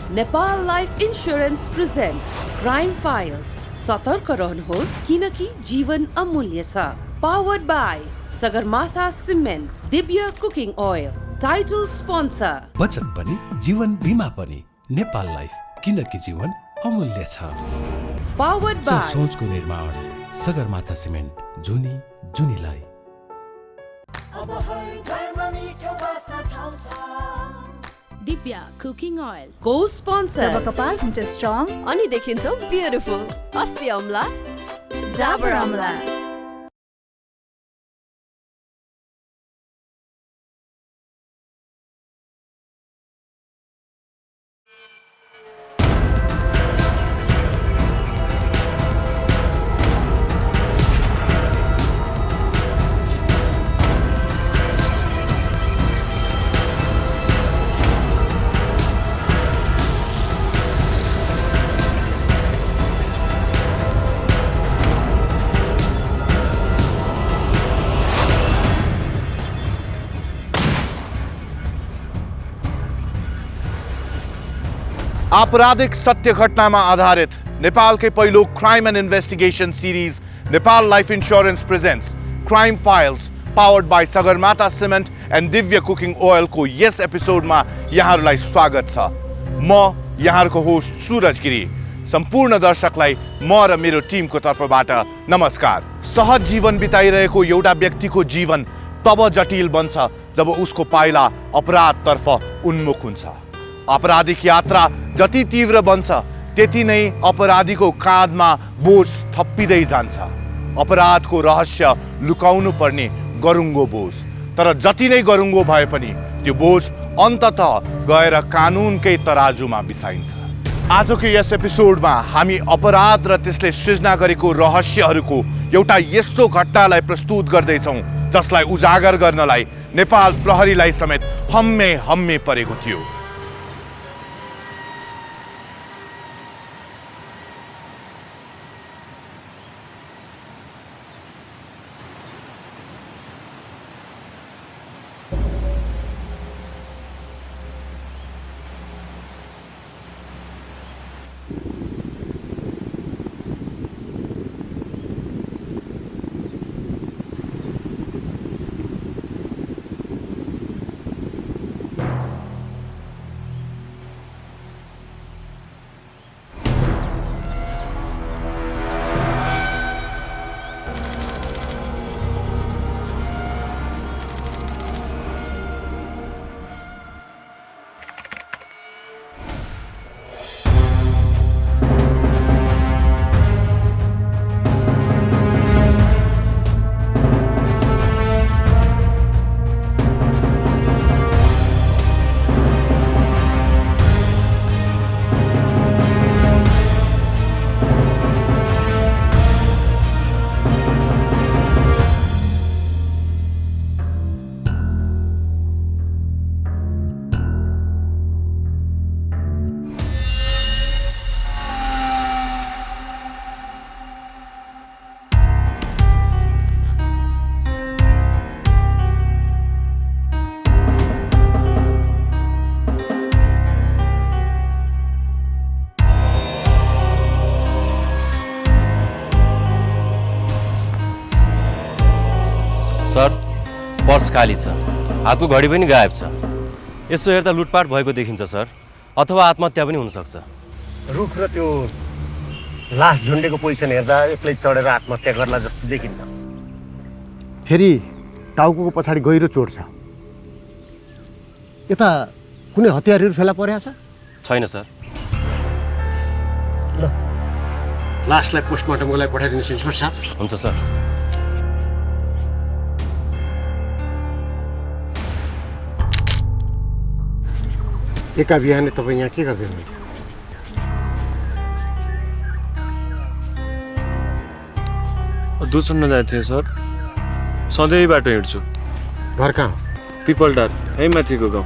Nepal Life Insurance presents Crime Files. सतर्क रहनुहोस् किनकि जीवन अमूल्य छ. Powered by Sagarmatha Cement, Divya Cooking Oil. Title sponsor. बचत पनि जीवन बीमा पनि नेपाल लाइफ किनकि जीवन अमूल्य छ. Powered by सोचको निर्माण सगरमाथा सिमेन्ट जुनी जुनीलाई. Divya Cooking Oil. Co-sponsors. जब कपाल हुन्छ स्ट्रङ अनि देखिन्छौ ब्युटिफुल. अस्ति अम्ला डाबर अम्ला. आपराधिक सत्य घटनामा आधारित नेपालकै पहिलो crime and investigation series Nepal life insurance presents crime files powered by Sagarmatha cement and Divya cooking ओयलको यस एपिसोडमा यहाँहरूलाई स्वागत छ. म यहाँहरूको होस्ट सुरज गिरी. सम्पूर्ण दर्शकलाई म र मेरो टिमको तर्फबाट नमस्कार. सहज जीवन बिताइरहेको एउटा व्यक्तिको जीवन तब जटिल बन्छ जब उसको पाइला अपराधतर्फ उन्मुख हुन्छ. अपराधिक यात्रा जति तीव्र बन्छ त्यति नै अपराधीको काँधमा बोझ थप्पिँदै जान्छ. अपराधको रहस्य लुकाउनु पर्ने गरुङ्गो बोझ. तर जति नै गरुङ्गो भए पनि त्यो बोझ अन्ततः गएर कानुनकै तराजुमा बिसाइन्छ. आजको यस एपिसोडमा हामी अपराध र त्यसले सृजना गरेको रहस्यहरूको एउटा यस्तो घटनालाई प्रस्तुत गर्दैछौँ जसलाई उजागर गर्नलाई नेपाल प्रहरीलाई समेत हम्मे परेको थियो. सर, पर्स खाली छ. हातको घडी पनि गायब छ. यसो हेर्दा लुटपाट भएको देखिन्छ सर, अथवा आत्महत्या पनि हुन सक्छ. रुख र त्यो लास झुन्डेको पोजिसन हेर्दा एक्लै चढेर आत्महत्या गर्ला जस्तो देखिन्छ. फेरि टाउको पछाडि गहिरो चोट छ. यता कुनै हतियारहरू फेला परेको छ? छैन सर. ल, लासलाई पोस्टमार्टमको लागि पठाइदिनुहोस् इन्सपेक्टर साहब. हुन्छ सर. एका बिहानै तपाईँ यहाँ के गर्दै हुनुहुन्थ्यो? दुध सुन्न जाएको थिएँ सर. सधैँ बाटो हिँड्छु. घर कहाँ हो? पिपलटार, यही माथिको गाउँ.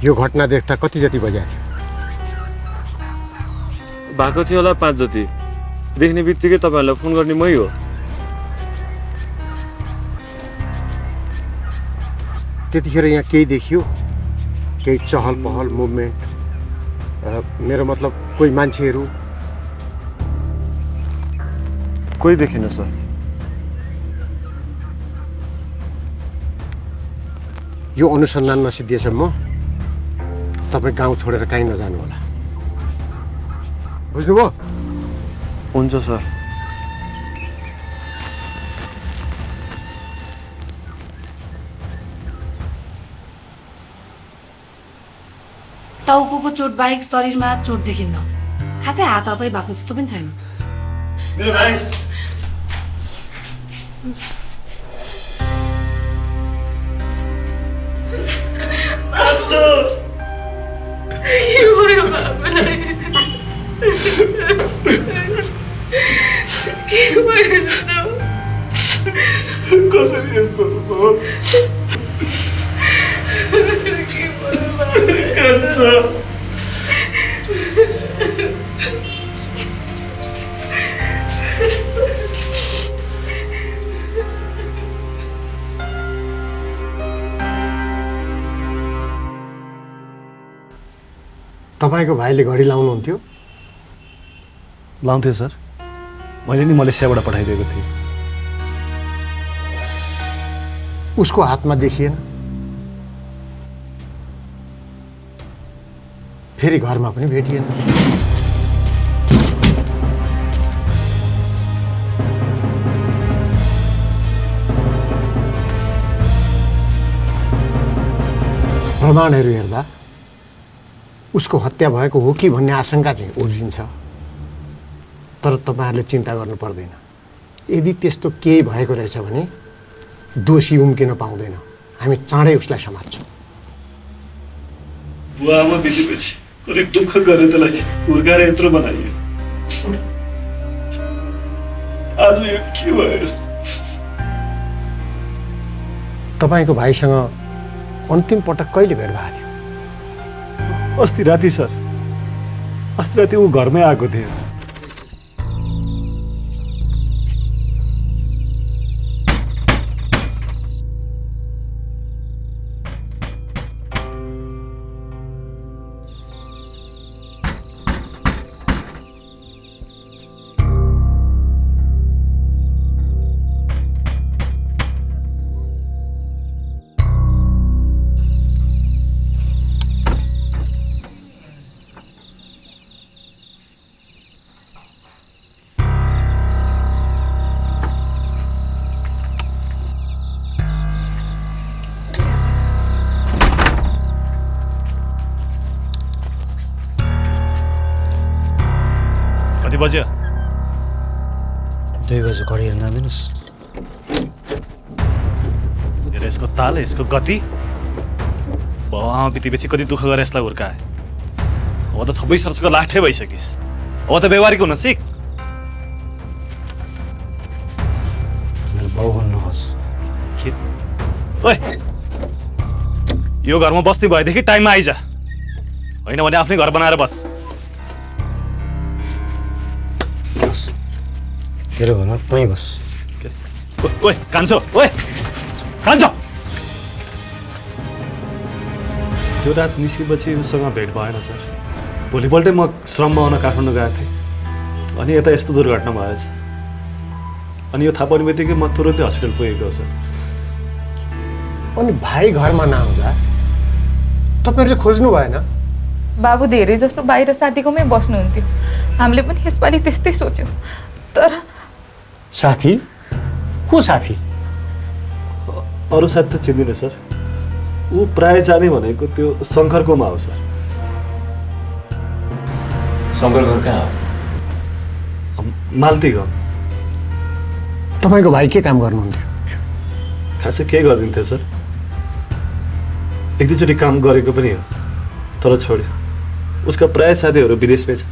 यो घटना देख्दा कति जति बज्यो? भएको थियो होला 5 जति. देख्ने बित्तिकै तपाईँहरूलाई फोन गर्ने मै हो. त्यतिखेर यहाँ केही देखियो? केही चहल पहल मुभमेन्ट? मेरो मतलब कोही मान्छेहरू? कोही देखिन सर। यो अनुसन्धान नसिद्धिएसम्म तपाईँ गाउँ छोडेर कहीँ नजानु होला, बुझ्नुभयो? हुन्छ सर। टाउको चोट बाहेक शरीरमा चोट देखिन्न। खासै हातहातै भएको जस्तो पनि छैन। मेरो भाइ कसरी यस्तो भयो? तपाईँको भाइले घडी लाउनुहुन्थ्यो? लाउँथेँ सर, मैले नि मलेसियाबाट पठाइदिएको थिएँ। उसको हातमा देखिएन, फेरि घरमा पनि भेटिएन। प्रमाणहरू हेर्दा उसको हत्या भएको हो कि भन्ने आशंका चाहिँ उब्जिन्छ। तर तपाईँहरूले चिन्ता गर्नु पर्दैन। यदि त्यस्तो केही भएको रहेछ भने दोषी उम्किन पाउँदैन। हामी चाँडै उसलाई समात्छौँ। बुवा आमा बितेपछि कति दुःख गरे त्यसलाई हुर्काएर यत्रो बनाइयो। आज यो के भयो यस्तो? तपाईँको भाइसँग अन्तिम पटक कहिले भेट भएको थियो? अस्ति राति सर, अस्ति राति ऊ घरमै आएको थियो। कति बज्यो? 2 बजे घडी हेर्न जाँदैनस्? हेर यसको ताल, यसको गति। बाउ आमा बितेपछि कति दुःख गरेर यसलाई हुर्काए। अब त थबै सर्सको लाठै भइसकिस्। अब त व्यवहारिक हुन सिक। मेरो बाउ भन्नुहोस्। के? ओए, यो घरमा बस्ने भएदेखि टाइममा आइजा, होइन भने आफ्नै घर बनाएर बस। तेरो घरमा तै बस। ओए कान्छो, ओए कान्छो। त्यो रात निस्केपछि उसँग भेट भएन सर। भोलिपल्टै म श्रममा आउन काठमाडौँ गएको थिएँ, अनि यता यस्तो दुर्घटना भएछ। अनि यो थाहा पाउने बित्तिकै म तुरन्तै हस्पिटल पुगेको सर। अनि भाइ घरमा नआउँदा तपाईँहरूले खोज्नु भएन? बाबु धेरै जसो बाहिर साथीकोमै बस्नुहुन्थ्यो। हामीले पनि यसपालि त्यस्तै सोच्यौँ। तर साथी? को साथी? अरू साथी त चिन्दिनँ सर। ऊ प्राय जाने भनेको त्यो शङ्करकोमा हो सर। शङ्कर घर कहाँ हो? मालती गाउँ। तपाईँको भाइ के काम गर्नुहुन्थ्यो? खासै केही गरिदिन्थ्यो सर। 1-2 चोटि काम गरेको पनि हो, तर छोड्यो। उसका प्राय साथीहरू विदेशमै छ।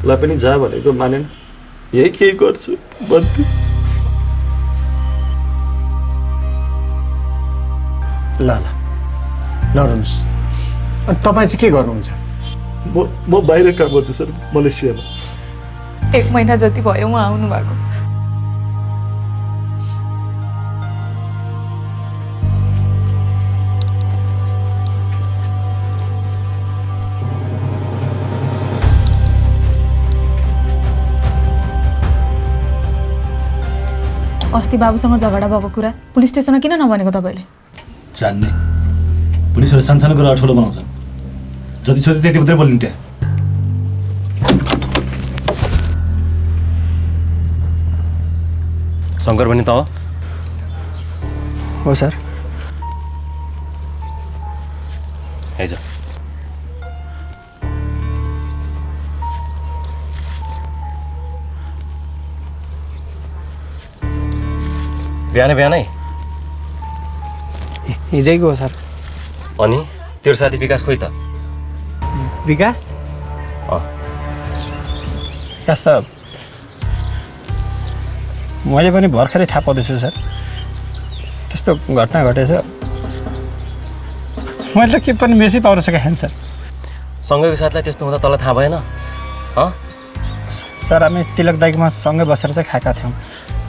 ल पनि जा भनेको मानेन। यही केही गर्छु भन्थ्यो। ल ल नरुनुहोस्। अनि तपाईँ चाहिँ के गर्नुहुन्छ? म बाहिर काम गर्छु सर, मलेसियामा। 1 महिना जति भयो उहाँ आउनु भएको। अस्ति बाबुसँग झगडा भएको कुरा पुलिस स्टेसनमा किन नभनेको तपाईँले? जान्ने पुलिसहरू सानसानो कुरा ठुलो बनाउँछन्, जति सोध्यो त्यति मात्रै बोलिन्थे। शङ्कर पनि त हो सर। आइज बिहानै हिजैको हो सर। अनि तेरो साथी विकास खोइ त? विकास विकास त मैले पनि भर्खरै थाहा पाउँदैछु सर, त्यस्तो घटना घटेछ। मैले त के पनि मेसै पाउन सकेको छैन सर। सँगैको साथलाई त्यस्तो हुँदा तँलाई थाहा भएन? सर हामी तिलक दाइकोमा सँगै बसेर चाहिँ खाएका थियौँ,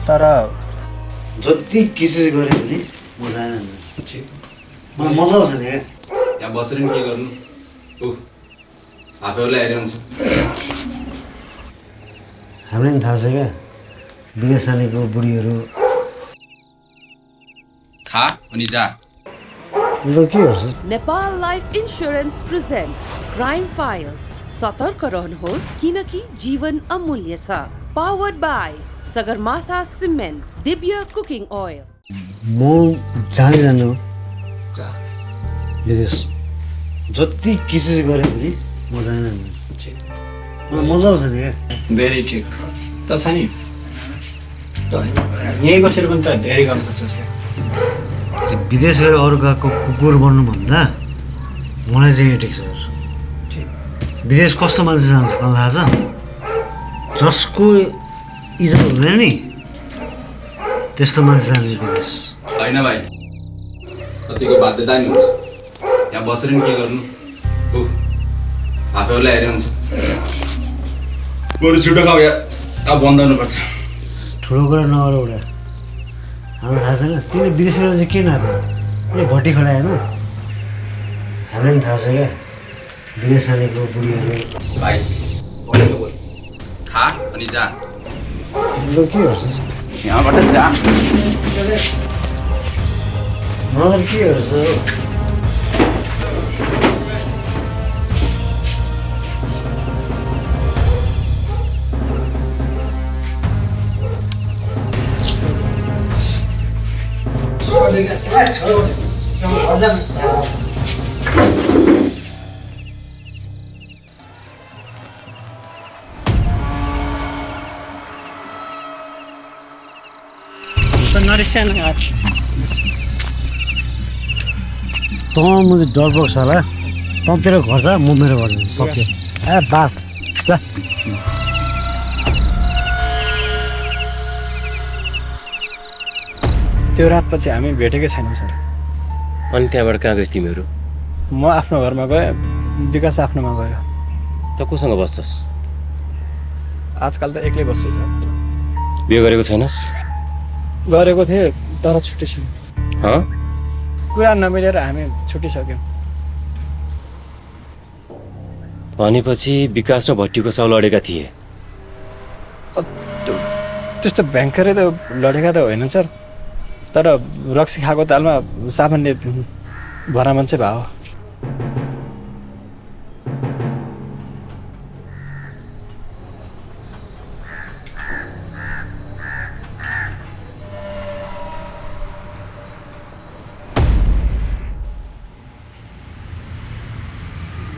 तर जति किसिस गरे पनि मजा आएन। मलाई मतलब छ नि यहाँ बसेर नि के गर्नु, हाफेहरूलाई हेरिरहन्छ। हामीलाई पनि थाहा छ क्या विदेश जानेको बुढीहरू खा अनि जा। के गर्छ? Nepal life insurance presents crime files. सतर्क रहनुहोस् किनकि जीवन अमूल्य छ। Powered by Sagarmatha cement, Divya cooking oil. म जाँदिनँ विदेश, जति किसिस गरे पनि मजा आएन। मलाई मतलब छ नि क्या। भेरी ठिक त छ नि, यहीँ बसेर पनि त धेरै गर्न सक्छ। विदेश गएर अरू गएको कुकुर बन्नुभन्दा मलाई चाहिँ यहाँ ठिक छ। विदेश कस्तो मान्छे जान्छ तँलाई थाहा छ? जसको इज्जत हुँदैन नि त्यस्तो मान्छे जान्छ विदेश। होइन भाइ, कतिको बाध्यता नि हुन्छ। यहाँ बसेर नि के गर्नु, हाफेहरूलाई हेरिरहन्छ। बरु छिटो खाऊ यार, अब बन्द हुनुपर्छ। ठुलो कुरा नगर एउटा, हामीलाई थाहा छैन तिमीले विदेश गएर चाहिँ के नआएको? ए भट्टी खडायो होइन? हामीलाई पनि थाहा छ क्या विदेश जानेको बुढीहरू। भाइ बोलेको बोल, खा अनि जा। के गर्छ? यहाँबाट जा। मलाई के गर्छ? त मुझे डर बग्छ होला। त तेरो घर छ, म मेरो घर सक्यो। ए बात त्यो रातपछि हामी भेटेकै छैनौँ सर। अनि त्यहाँबाट कहाँ गएस् तिमीहरू? म आफ्नो घरमा गएँ, विकास आफ्नोमा गयो। त कोसँग बस्छस्? आजकल त एक्लै बस्छु सर। बिहे गरेको छैनस्? गरेको थिएँ तर छुटिसक्यो। कुरा नमिलेर हामी छुटिसक्यौँ। भनेपछि विकास र भट्टीको साउ लडेका थिए? त्यस्तो भयङ्करै त लडेका त होइन सर, तर रक्सी खाएको तालमा सामान्य भरामन चाहिँ भयो।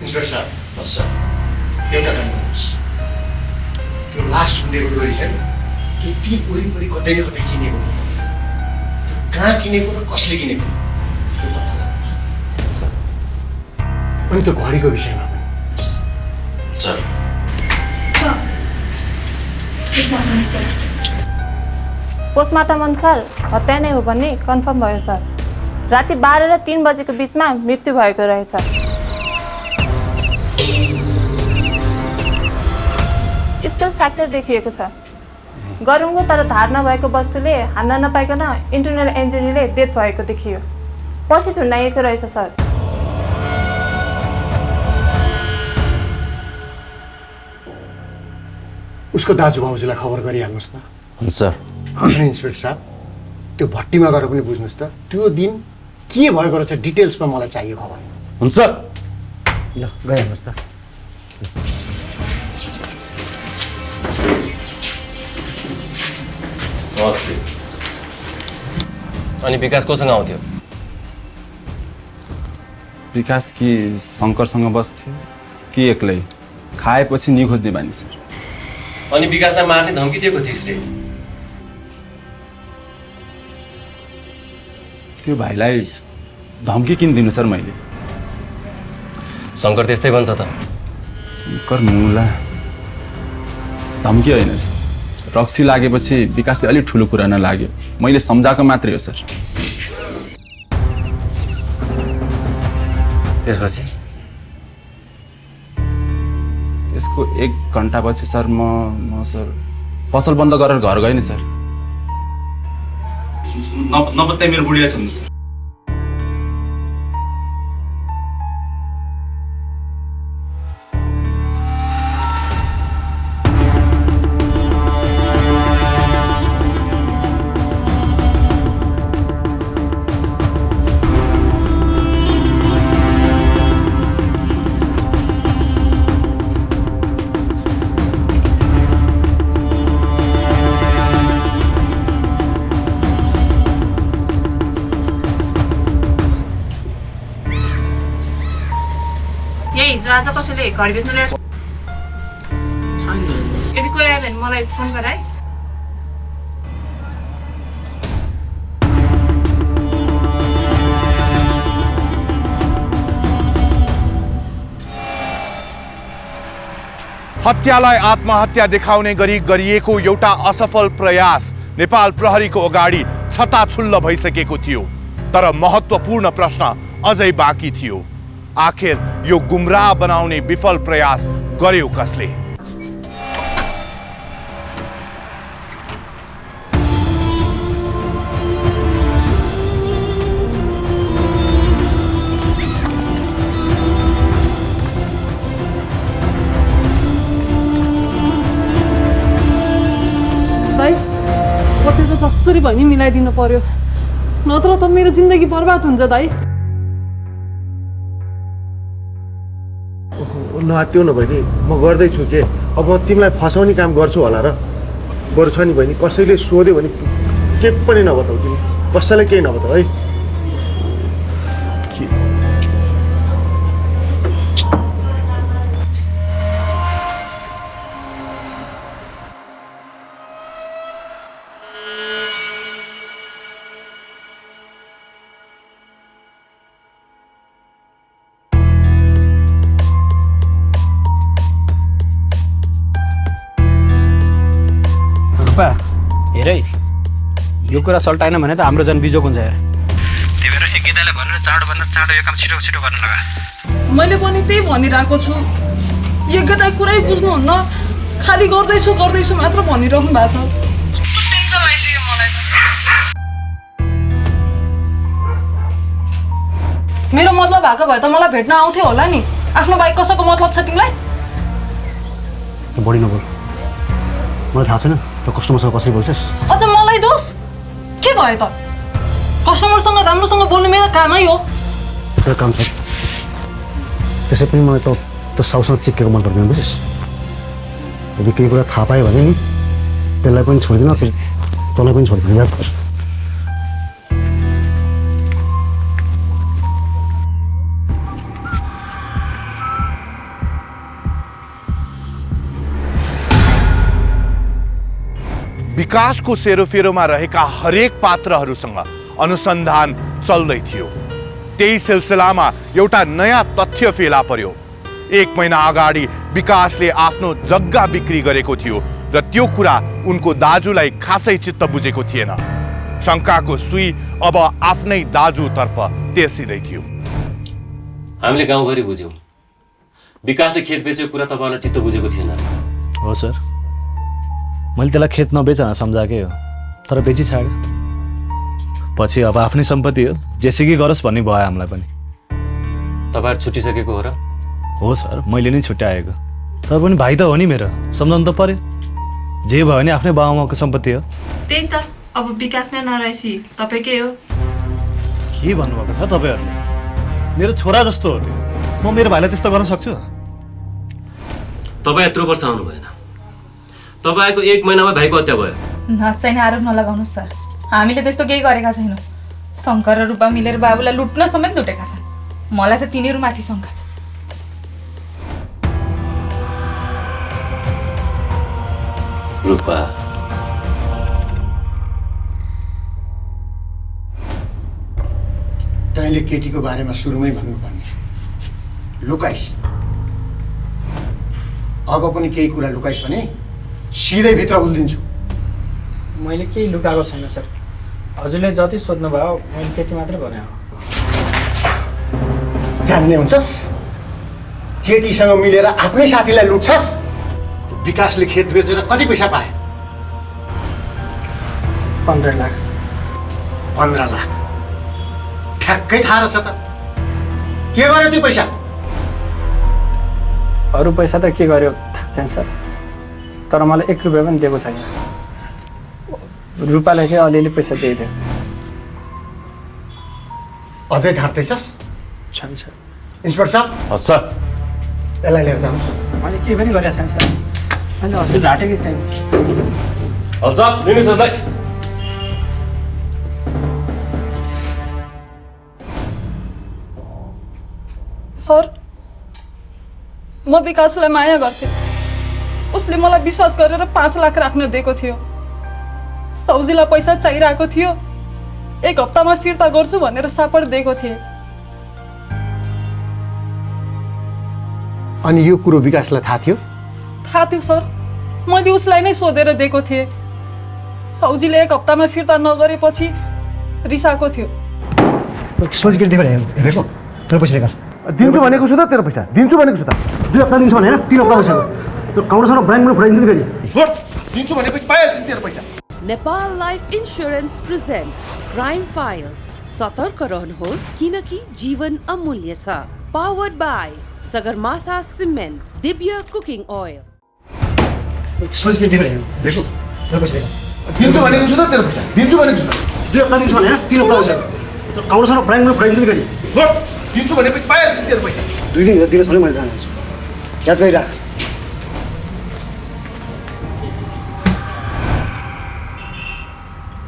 इन्सपेक्टर साहब बस एउटा काम गर्नुहोस्, त्यो लास्ट हुनेको डोरी छ नि त्यो ती वरिपरि कतै न कतै किनेको हुनुपर्छ। त्यो कहाँ किनेको र कसले किनेको त्यो पत्ता लाग्छ। अनि त्यो घडीको विषयमा पनि सर पोस्टमार्टम अनुसार हत्या नै हो भन्ने कन्फर्म भयो सर। राति 12 र 3 बजेको बिचमा मृत्यु भएको रहेछ। स्कल फ्र्याक्चर देखिएको छ। गरुङको तर धार नभएको वस्तुले हान्न नपाइकन इन्टरनल इन्जुरीले डेथ भएको देखियो। पछि थुनाइएको रहेछ सर। उसको दाजुभाउजूलाई खबर गरिहाल्नुहोस् त। हुन्छ सर। इन्सपेक्टर साहब त्यो भट्टीमा गएर पनि बुझ्नुहोस् त त्यो दिन के भएको रहेछ डिटेल्समा मलाई चाहियो खबर। हुन्छ ल गइहाल्नुहोस् त। अनि विकास कोसँग आउँथ्यो? विकास कि शङ्करसँग बस्थ्यो कि एक्लै खाएपछि नि खोज्ने बानी सर। अनि विकासलाई मार्ने धम्की दिएको थिइस् रे? त्यो भाइलाई धम्की किन दिनु सर मैले? शङ्कर त्यस्तै भन्छ त। शङ्कर मुला धम्की होइन सर। रक्सी लागेपछि विकासले अलिक ठुलो कुरा नलाग्यो, मैले सम्झाएको मात्रै हो सर। त्यसपछि त्यसको 1 घन्टापछि सर म सर पसल बन्द गरेर घर गएँ नि सर। नपत्याइ मेरो बुढीलाई सम्झनु सर। आज कसैले घर बेच्नु ल्याएको यदि कोही आयो भने मलाई फोन गराए। हत्यालाई आत्महत्या देखाउने गरी गरिएको एउटा असफल प्रयास नेपाल प्रहरीको अगाडि छताछुल्ल भइसकेको थियो। तर महत्त्वपूर्ण प्रश्न अझै बाँकी थियो। आखिर यो गुमराह बनाउने विफल प्रयास गर्यो कसले? दाइ कति त जसरी भए पनि मिलाइदिनु पर्यो, नत्र त मेरो जिन्दगी बर्बाद हुन्छ दाइ। नआत्तिउ न बहिनी, म गर्दैछु के। अब म तिमीलाई फसाउने काम गर्छु होला र? बरु छ नि बहिनी, कसैले सोध्यो भने के पनि नबताऊ, तिमी कसैलाई केही नबताऊ है। हेर यो कुरा सल्टाएन भने त हाम्रो जन बिजोक हुन्छ यार। त्यही भएर यज्ञताले भनेर चाँडोभन्दा चाँडो यो काम छिटो छिटो गर्न लगा। मैले पनि त्यही भनिरहेको छु, यज्ञता कुरै बुझ्नुहुन्न, खालि गर्दैछु गर्दैछु मात्र भनिरहनु भएको छ। टेन्सन आइसक्यो मलाई त। मेरो मतलब भएको भए त मलाई भेट्न आउँथ्यो होला नि। आफ्नो बाइक कसैको मतलब छ तिमीलाई? बढी नबोल, मलाई थाहा छैन त कस्टमरसँग कसरी बोल्छस्। अझ मलाई दोष के भयो त? कस्टमरसँग राम्रोसँग बोल्नु मेरो कामै हो। मेरो काम छ, त्यसै पनि मलाई त साउसँग चिप्केको मन पर्दैन बुझिस्। यदि केही कुरा थाहा पायो भने नि त्यसलाई पनि छोडिदिन, फेरि तँलाई पनि छोडिदिनु याद गर। विकासको सेरोफेरोमा रहेका हरेक पात्रहरूसँग अनुसन्धान चल्दै थियो। त्यही सिलसिलामा एउटा नयाँ तथ्य फेला पर्यो। 1 महिना अगाडि विकासले आफ्नो जग्गा बिक्री गरेको थियो र त्यो कुरा उनको दाजुलाई खासै चित्त बुझेको थिएन। शङ्काको सुई अब आफ्नै दाजुतर्फ तेर्सिँदै थियो। हामीले गाउँभरि बुझ्यौँ विकासले खेत बेचेको कुरा तपाईँलाई चित्त बुझेको थिएन। हो सर, मैले त्यसलाई खेत नबेच सम्झाएकै हो, तर बेची छाड्यो। पछि अब आफ्नै सम्पत्ति हो, जेसुकै गरोस् भन्ने भयो हामीलाई पनि। तपाईँहरू छुट्टिसकेको हो र? हो सर, मैले नै छुट्याएको। तर पनि भाइ त हो नि मेरो, सम्झाउनु त पर्यो। जे भयो भने आफ्नै बाबुआमाको सम्पत्ति हो। त्यही त, अब विकास नै नरहेपछि तपाईँकै हो। के भन्नुभएको छ तपाईँहरूले? मेरो छोरा जस्तो हो त्यो, म मेरो भाइलाई त्यस्तो गर्न सक्छु? तपाईँ यत्रो वर्ष आउनु भएन, तपाईँको 1 महिनामा भाइको हत्या भयो। नचाहिने आरोप नलगाउनुहोस् सर, हामीले त्यस्तो केही गरेका छैनौँ। शङ्कर र रूपा मिलेर बाबुलाई लुट्न समेत लुटेका छन्। मलाई त तिनीहरूमाथि शङ्का छ। रूपा, तैँले केटीको बारेमा सुरुमै भन्नुपर्ने, लुकाइस। अब पनि केही कुरा लुकाइस भने सिधै भित्र उल्दिन्छु। मैले केही लुकाएको छैन सर, हजुरले जति सोध्नुभयो मैले त्यति मात्रै भने हो। जान्ने हुन्छस्? केटीसँग मिलेर आफ्नै साथीलाई लुट्छस्? विकासले खेत बेचेर कति पैसा पाए? 15 लाख। 15 लाख ठ्याक्कै थाहा रहेछ त। के गर्यो त्यो पैसा? अरू पैसा त के गर्यो थाहा छैन सर, तर मलाई 1 रुपियाँ पनि दिएको छैन। रूपालाई चाहिँ अलिअलि पैसा दिइदियो। अझै ढाँट्दैछस्? छैन सर। इन्सपेक्टर साहब। हस् सर। यसलाई लिएर जानुहोस्। मैले केही पनि गरेको छैन सर, मैले हजुर ढाँटेकै छैन। हस् सर, लिनुहोस् यसलाई। सर, म विकासलाई माया गर्थेँ। उसले मलाई विश्वास गरेर 5 लाख राख्न दिएको थियो। सौजीलाई पैसा चाहिरहेको थियो, 1 हप्तामा फिर्ता गर्छु भनेर सापड दिएको थिएँ। अनि यो कुरो विकासलाई थाहा थियो? थाहा थियो सर, मैले उसलाई नै सोधेर दिएको थिएँ। सौजीले 1 हप्तामा फिर्ता नगरेपछि रिसाएको थियो। सोच के हेरेको तेरो पैसा निकाल। दिन्छु भनेको छु त, तेरो पैसा दिन्छु भनेको छु त। 2 हप्ता दिन्छु भने 3 हप्ता पैसा त्यो काउन्टरसँग ब्रान्डमा फुटाइदिन्छु नि फेरि। छोड, दिन्छु भनेपछि पाइहाल्छ तेरो पैसा। Nepal life insurance presents crime files. सतर्क रहनुहोस् किनकि जीवन अमूल्य छ। Powered by Sagarmatha cement, Divya cooking oil. सोच के हेरेको तेरो पैसा निकाल। दिन्छु भनेको छु त, तेरो पैसा दिन्छु भनेको छु त। 2 हप्ता दिन्छु भने 3 हप्ता पैसा त्यो काउन्टरसँग ब्रान्डमा फुटाइदिन्छु नि फेरि। छोड, दिन्छु भनेपछि पाइहाल्छ तेरो पैसा। 2 दिन दिनुहोस् भने मैले जान्छु। याद गरिराख।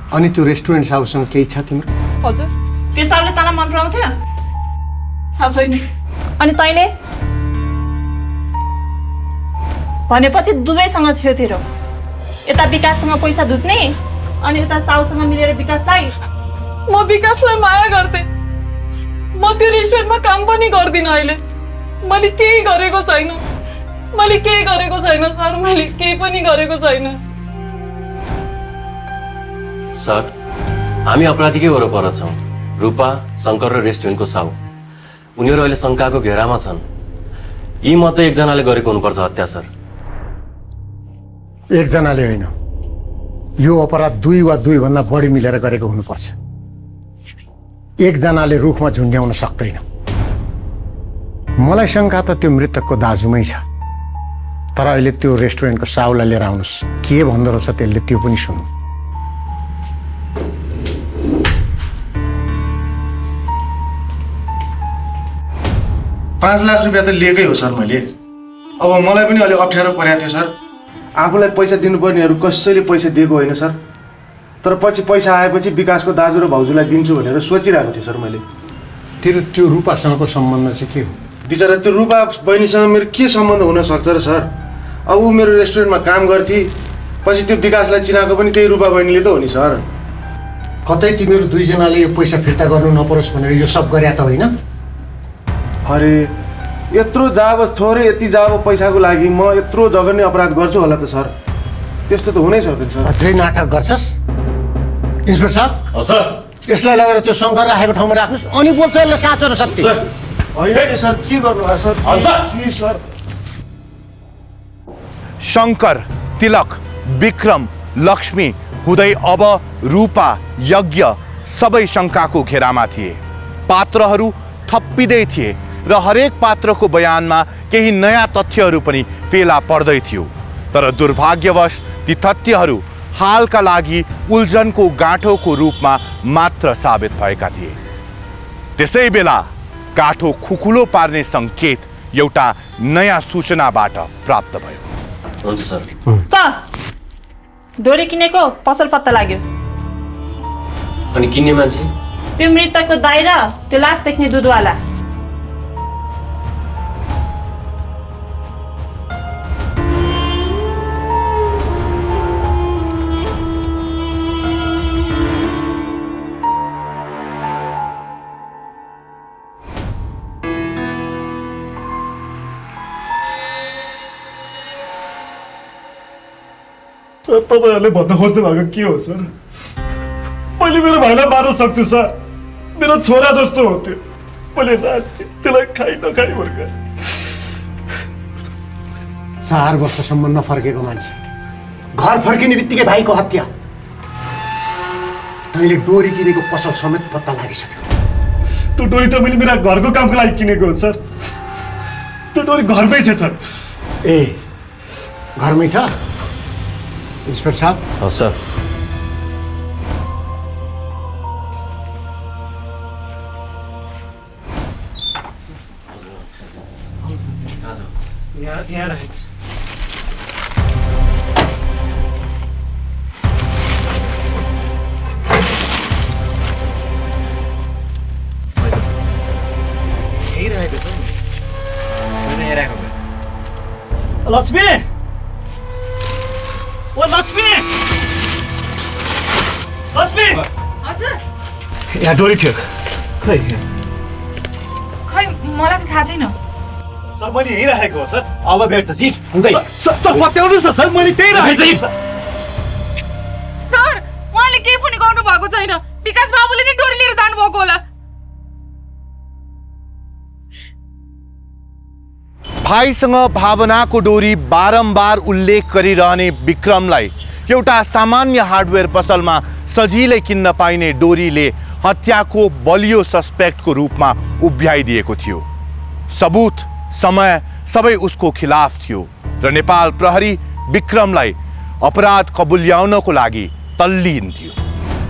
अनि त्यो रेस्टुरेन्ट साउसँग केही छ तिम्रो? हजुर, त्यो साउले तँलाई मन पराउँथ्यो? थाहा छैन। अनि तैँले भनेपछि दुवैसँग थियो तेरो। यता विकाससँग पैसा धुत्ने अनि यता साउसँग मिलेर विकासलाई। म विकासलाई माया गर्थेँ। म त्यो रेस्टुरेन्टमा काम पनि गर्दिनँ अहिले। मैले केही गरेको छैन। मैले केही गरेको छैन सर, मैले केही पनि गरेको छैन। सर, हामी अपराधीकै वरपर छौँ। रूपा, शङ्कर र रेस्टुरेन्टको साउ, उनीहरू अहिले शङ्काको घेरामा छन्। यी मध्ये एकजनाले गरेको हुनुपर्छ हत्या सर। एकजनाले होइन, यो अपराध 2 वा 2 भन्दा बढी मिलेर गरेको हुनुपर्छ। एकजनाले रुखमा झुन्ड्याउन सक्दैन। मलाई शङ्का त त्यो मृतकको दाजुमै छ, तर अहिले त्यो रेस्टुरेन्टको साउलाई लिएर आउनुहोस्। के भन्दो रहेछ त्यसले त्यो पनि सुनौँ। ₹5 लाख त लिएकै हो सर मैले। अब मलाई पनि अलिक अप्ठ्यारो परेको थियो सर। आफूलाई पैसा दिनुपर्नेहरू कसैले पैसा दिएको होइन सर, तर पछि पैसा आएपछि विकासको दाजु र भाउजूलाई दिन्छु भनेर सोचिरहेको थिएँ सर मैले। तेरो त्यो रूपासँगको सम्बन्ध चाहिँ के हो? बिचरा त्यो रूपा बहिनीसँग मेरो के सम्बन्ध हुनसक्छ र सर? अब ऊ मेरो रेस्टुरेन्टमा काम गर्थे, पछि त्यो विकासलाई चिनाएको पनि त्यही रूपा बहिनीले त हो नि सर। कतै तिमीहरू 2 जनाले यो पैसा फिर्ता गर्नु नपरोस् भनेर यो सब गरे त होइन? अरे यत्रो जाब थोरै यति जाब पैसाको लागि म यत्रो जघन्य अपराध गर्छु होला त सर? त्यस्तो त हुनै सक्दैन सर। अझै नाटक गर्छस्? इन्सपेक्टर साहब। सर, यसलाई लगेर त्यो शङ्कर राखेको ठाउँमा राख्नुहोस्। अनि बोल्छ यसले साँचो र सत्य। होइन सर, के गर्नु सर? सर, शङ्कर, तिलक, विक्रम, लक्ष्मी हुँदै अब रूपा, यज्ञ सबै शङ्काको घेरामा थिए। पात्रहरू थप्पिँदै थिए र हरेक पात्रको बयानमा केही नयाँ तथ्यहरू पनि फेला पर्दै थियो। तर दुर्भाग्यवश ती तथ्यहरू हालका लागि उल्झनको गाँठोको रूपमा मात्र साबित भएका थिए। त्यसै बेला गाँठो खुकुलो पार्ने सङ्केत एउटा नयाँ सूचनाबाट प्राप्त भयो। हुन्छ सर। डोरी किनेको पसल पत्ता लाग्यो। अनि किन्ने मान्छे? त्यो मृतकको दाइ र त्यो लास देख्ने दुधवाला। सर तपाईँहरूले भन्न खोज्नु भएको के हो सर? मैले मेरो भाइलाई मार्न सक्छु सर। मेरो छोरा जस्तो हो त्यो। मैले राति त्यसलाई खाइ नखाइ हुर्काएँ। 4 वर्षसम्म नफर्केको मान्छे घर फर्किने बित्तिकै भाइको हत्या। तैँले डोरी किनेको पसल समेत पत्ता लागिसक्यो। त्यो डोरी त मैले मेरा घरको कामको लागि किनेको हो सर। त्यो डोरी घरमै छ सर। ए घरमै छ? इन्सपेक्टर साहब। हस् सर। यहाँ राखेको छ। यही राखेको छ नि। यहाँ राखेको। लक्ष्मी! ओ लक्ष्मी! लक्ष्मी! हजुर। यहाँ डोरी थियो। खै खै मलाई त थाहा छैन। सर मैले यही राखेको हो सर। अब भेट्छ सिट। सर पत्याउनुहोस् न सर, मैले त्यही राखेको छु। सर उहाँले केही पनि गर्नु भएको छैन। विकास बाबुले नै डोरी लिएर जानुभएको होला। भाइसँग भावनाको डोरी बारम्बार उल्लेख गरिरहने विक्रमलाई एउटा सामान्य हार्डवेयर पसलमा सजिलै किन्न पाइने डोरीले हत्याको बलियो सस्पेक्टको रूपमा उभ्याइदिएको थियो। सबूत, समय सबै उसको खिलाफ थियो र नेपाल प्रहरी विक्रमलाई अपराध कबुल्याउनको लागि तल्लीन थियो।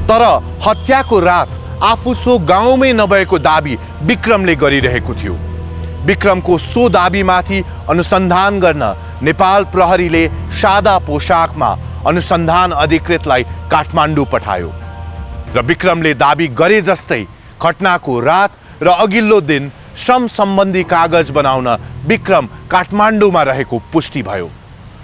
तर हत्याको रात आफू सो गाउँमै नभएको दाबी विक्रमले गरिरहेको थियो। विक्रमको सो दाबीमाथि अनुसन्धान गर्न नेपाल प्रहरीले सादा पोशाकमा अनुसन्धान अधिकृतलाई काठमाडौँ पठायो र विक्रमले दाबी गरे जस्तै घटनाको रात र अघिल्लो दिन श्रम सम्बन्धी कागज बनाउन विक्रम काठमाडौँमा रहेको पुष्टि भयो।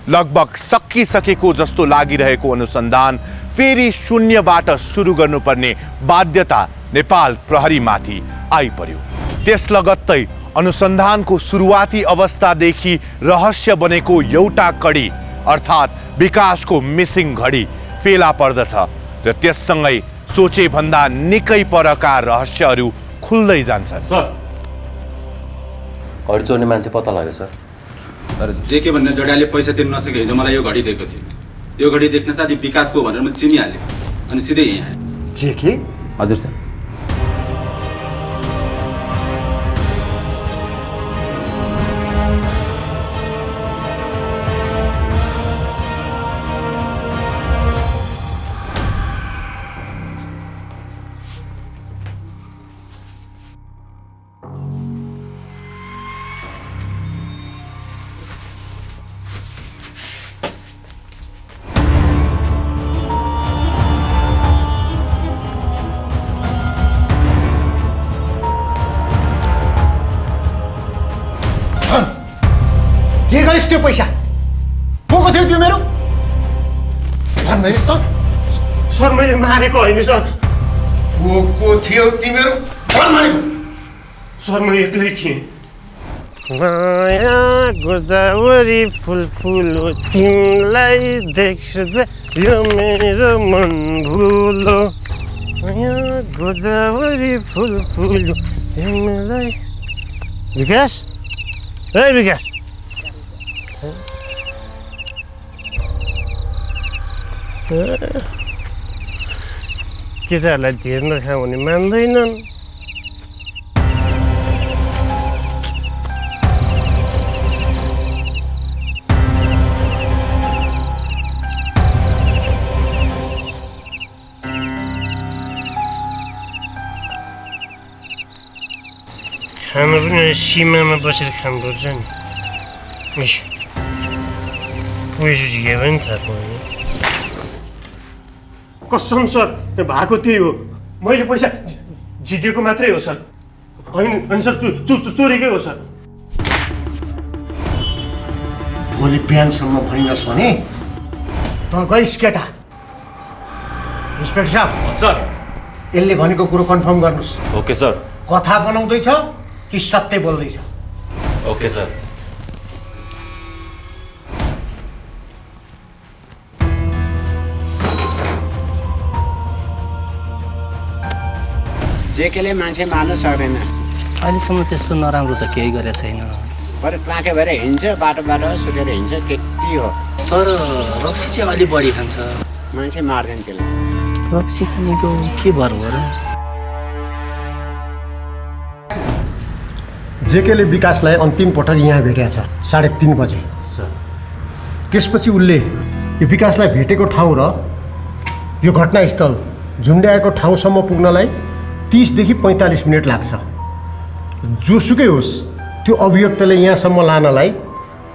लगभग सकिसकेको जस्तो लागिरहेको अनुसन्धान फेरि शून्यबाट सुरु गर्नुपर्ने बाध्यता नेपाल प्रहरीमाथि आइपर्यो। त्यस लगत्तै अनुसन्धानको सुरुवाती अवस्थादेखि रहस्य बनेको एउटा कडी अर्थात् विकासको मिसिङ घडी फेला पर्दछ र त्यससँगै सोचे भन्दा निकै परका रहस्यहरू खुल्दै जान्छन्। सर घडी चोर्ने मान्छे पत्ता लाग्यो सर। तर जेके भन्ने जडाले पैसा तिर्न नसके हिजो मलाई यो घडी दिएको थियो। यो घडी देख्न साथी विकासको भनेर मैले चिनिहालेँ अनि सिधै यहाँ आएँ। जेके? हजुर सर। के गरिस् त्यो पैसा? को थियो त्यो मेरो? भन्नुहोस् त। सर मैले मारेको होइन सर। को थियो तिम्रो? मारेको? सर म एक्लै थिएँ। माया गोदावरी फुल फुलो तिमीलाई देख्दा यो मेरो मन भुलो। माया गोदावरी फुल फुलो तिमीलाई। विकास? ए विकास, केटाहरूलाई धेर नखाऊ भने मान्दैनन्। खानु पनि सीमामा बसेर खानुपर्छ नि। पैसा झिक्यो भने थाहा पाएँ। कसम सर भएको त्यही हो, मैले पैसा झिकेको मात्रै हो सर। होइन सर चोरीकै हो सर। भोलि बिहानसम्म भनिनुहोस् भने त गइस् केटा। इन्सपेक्टर साहब सर यसले भनेको कुरो कन्फर्म गर्नुहोस्। Okay sir. कथा बनाउँदैछ कि सत्य बोल्दैछ? Okay sir. जेकेले मान्छे मार्न सक्दैन। अहिलेसम्म त्यस्तो नराम्रो त केही गरेको छैन। बरु प्लाके भएर हिँड्छ, बाटो सुकेर हिँड्छ, त्यति हो। तर रक्सी चाहिँ अलि बढी खान्छ। मान्छे मार्दैन त्यसले। रक्सी खानेको के भर हो र? जेकेले विकासलाई अन्तिम पटक यहाँ भेटेको छ 3:30 बजे। त्यसपछि उसले यो विकासलाई भेटेको ठाउँ र यो घटनास्थल झुन्ड्याएको ठाउँसम्म पुग्नलाई 30 देखि 45 मिनट लाग्छ। जोसुकै होस् त्यो अभियुक्तले यहाँसम्म लानलाई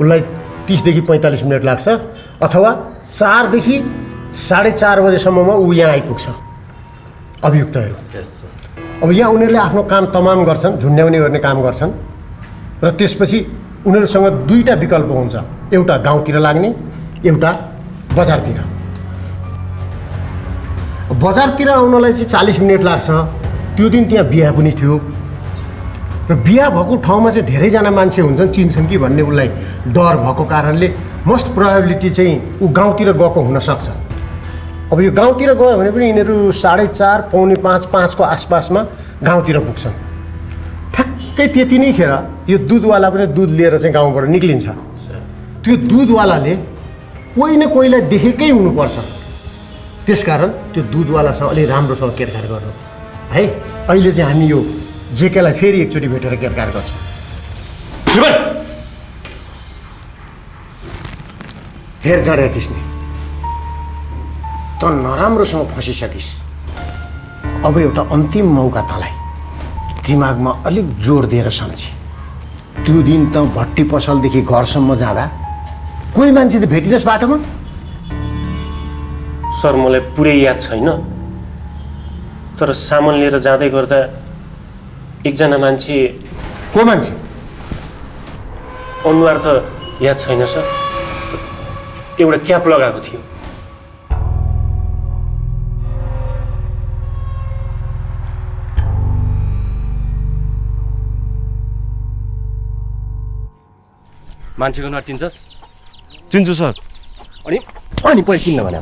उसलाई 30 देखि 45 मिनट लाग्छ, अथवा 4 देखि 4:30 बजेसम्ममा ऊ यहाँ आइपुग्छ अभियुक्तहरू। अब यहाँ उनीहरूले आफ्नो काम तमाम गर्छन्, झुन्ड्याउने गर्ने काम गर्छन् र त्यसपछि उनीहरूसँग दुईवटा विकल्प हुन्छ, एउटा गाउँतिर लाग्ने, एउटा बजारतिर। बजारतिर आउनलाई चाहिँ 40 मिनट लाग्छ। त्यो दिन त्यहाँ बिहा पनि थियो र बिहा भएको ठाउँमा चाहिँ धेरैजना मान्छे हुन्छन्, चिन्छन् कि भन्ने उसलाई डर भएको कारणले मोस्ट प्रोबेबिलिटी चाहिँ ऊ गाउँतिर गएको हुनसक्छ। अब यो गाउँतिर गयो भने पनि यिनीहरू 4:30, 4:45, 5को आसपासमा गाउँतिर पुग्छन्। ठ्याक्कै त्यति नै खेर यो दुधवाला पनि दुध लिएर चाहिँ गाउँबाट निक्लिन्छ। त्यो दुधवालाले कोही न कोहीलाई देखेकै हुनुपर्छ। त्यसकारण त्यो दुधवालासँग अलि राम्रोसँग केरकार गर्नु है। अहिले चाहिँ हामी यो जेकेलाई फेरि एकचोटि भेटेर केरकार गर्छौँ। हेर जड्या किस्ने, त नराम्रोसँग फसिसकिस्। अब एउटा अन्तिम मौका तँलाई दिमागमा अलिक जोड दिएर सम्झी। त्यो दिन त भट्टी पसलदेखि घरसम्म जाँदा कोही मान्छे त भेटिनस् बाटोमा? सर मलाई पुरै याद छैन, तर सामान लिएर जाँदै गर्दा एकजना मान्छे। को मान्छे? अनुहार त याद छैन सर, एउटा क्याप लगाएको थियो। मान्छेको अनुहार चिन्छस्? चिन्छु सर। अनि पछि चिन्न भने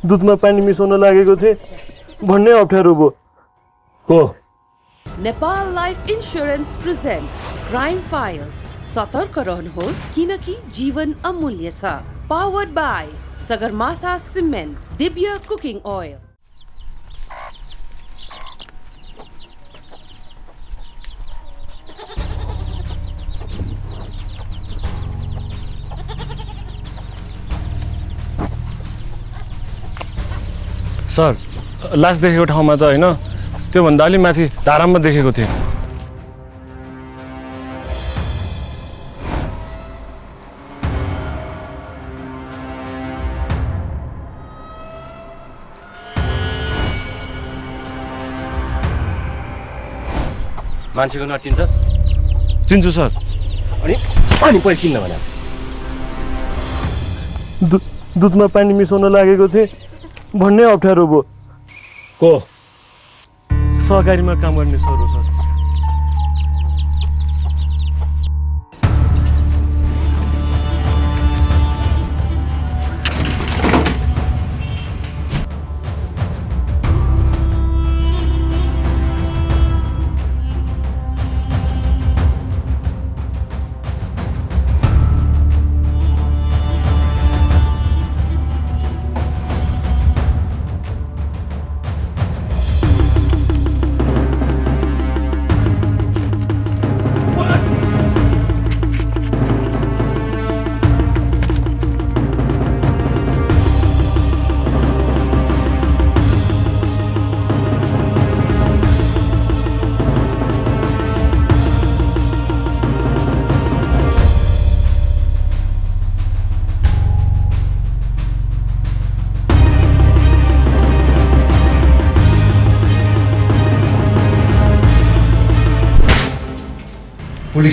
दुधमा पानी मिसाउन लागेको थिएँ भन्ने अप्ठ्यारो भयो। को? Nepal life insurance presents crime files. सतर्क रहनुहोस् किनकि जीवन अमूल्य छ। Powered by Sagarmatha cement, Divya cooking oil. Sir last देखेको ठाउँमा त होइन, त्योभन्दा अलि माथि धारामा देखेको थिएँ। मान्छेको अनुहार चिन्छस्? चिन्छु सर। अनि पछि चिन्न भने दुधमा पानी मिसाउन लागेको थिएँ भन्ने अप्ठ्यारो भयो। को? सहकारीमा काम गर्ने सर हो सर।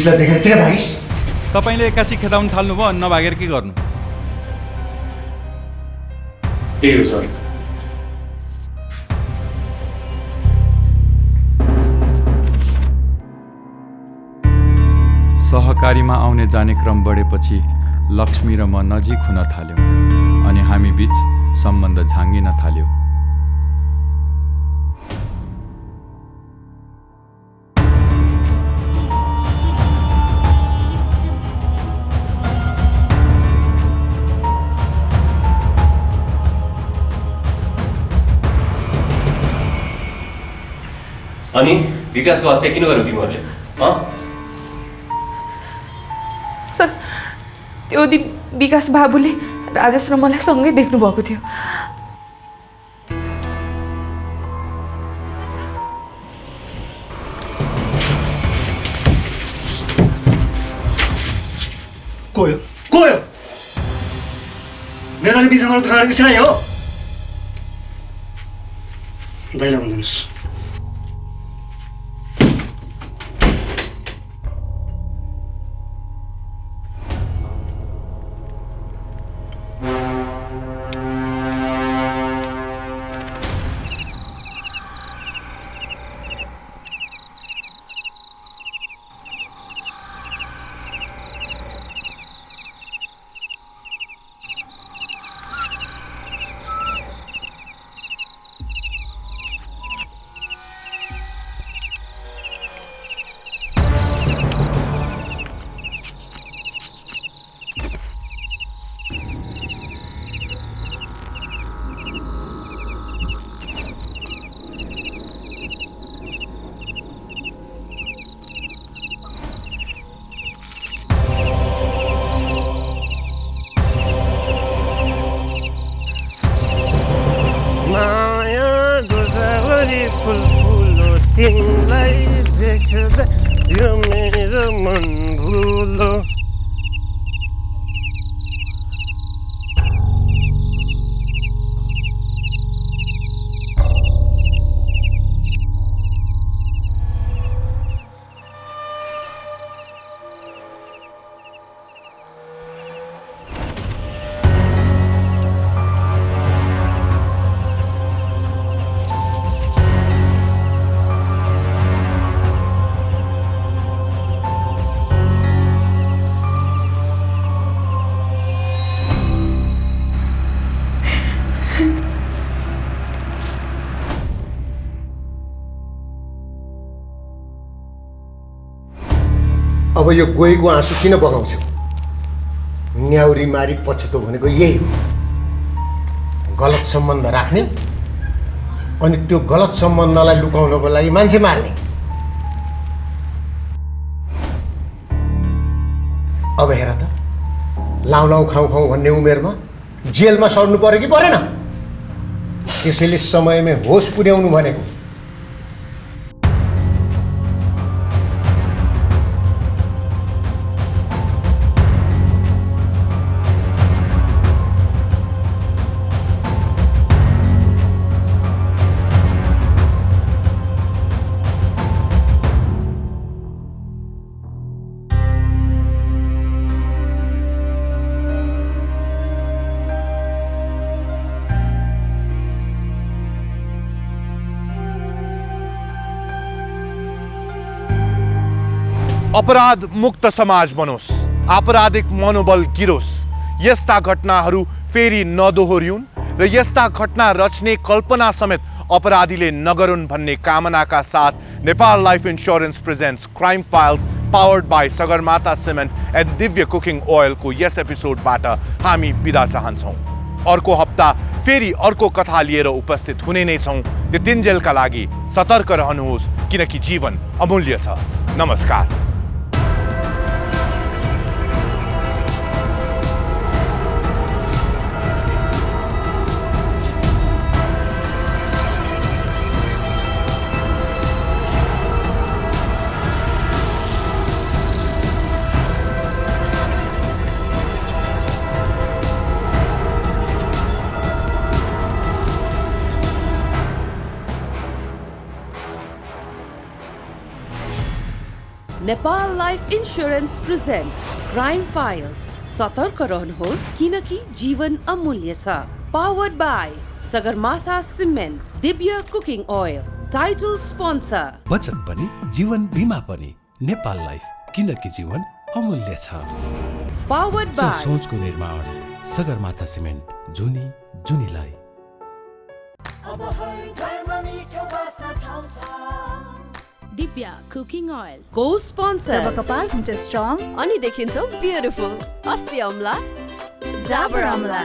पुलिसलाई देखेर किन भागिस्? तपाईँले एक्कासी खेदाउन थाल्नुभयो अनि नभागेर के गर्नु? त्यही हो सर। सहकारीमा आउने जाने क्रम बढेपछि लक्ष्मी र म नजिक हुन थाल्यौँ अनि हामी बीच सम्बन्ध झाँगिन थाल्यो। अनि विकासको हत्या किन गर्यो तिमीहरूले? सर त्यो दिन विकास बाबुले राजेश र मलाई सँगै देख्नु भएको थियो। को हो? मेरो नानी बिचमा उठाएर यसलाई हो दाइला भन्नुहोस्। तिमीलाई देख्दा यो मेरो मन भुलो। अब यो गोहीको आँसु किन बगाउँछौ? न्याउरी मारी पछुतो भनेको यही हो, गलत सम्बन्ध राख्ने अनि त्यो गलत सम्बन्धलाई लुकाउनको लागि मान्छे मार्ने। अब हेर त, लाउ लाउ खाउ खाउ भन्ने उमेरमा जेलमा सर्नु पर्यो कि परेन? त्यसैले समयमै होस पुर्याउनु भनेको। अपराध मुक्त समाज बनोस्, आपराधिक मनोबल गिरोस्, यस्ता घटनाहरू फेरि नदोहोरिउन् र यस्ता घटना रच्ने कल्पना समेत अपराधीले नगरून् भन्ने कामनाका साथ Nepal life insurance presents crime files powered by Sagarmatha cement and Divya cooking ओइलको यस एपिसोडबाट हामी बिदा चाहन्छौँ। अर्को हप्ता फेरि अर्को कथा लिएर उपस्थित हुने नै छौँ। त्यतिन्जेलका लागि सतर्क रहनुहोस्, किनकि जीवन अमूल्य छ। नमस्कार। Nepal life insurance presents crime files. सतर्क रहनुहोस् किनकि जीवन अमूल्य छ। Powered by Sagarmatha cement, Divya cooking oil. Title sponsor बचत पनि जीवन बिमा पनि नेपाल लाइफ, किनकि जीवन अमूल्य छ। पावर्ड बाई सोचको निर्माण सगरमाथा सिमेन्ट, जुनी जुनीलाई। दिव्या कुकिङ ओइल को स्पोन्सर जब कपाल हुन्छ स्ट्रङ अनि देखिन्छौ ब्युटिफुल। अस्ति अम्ला डाबर अमला।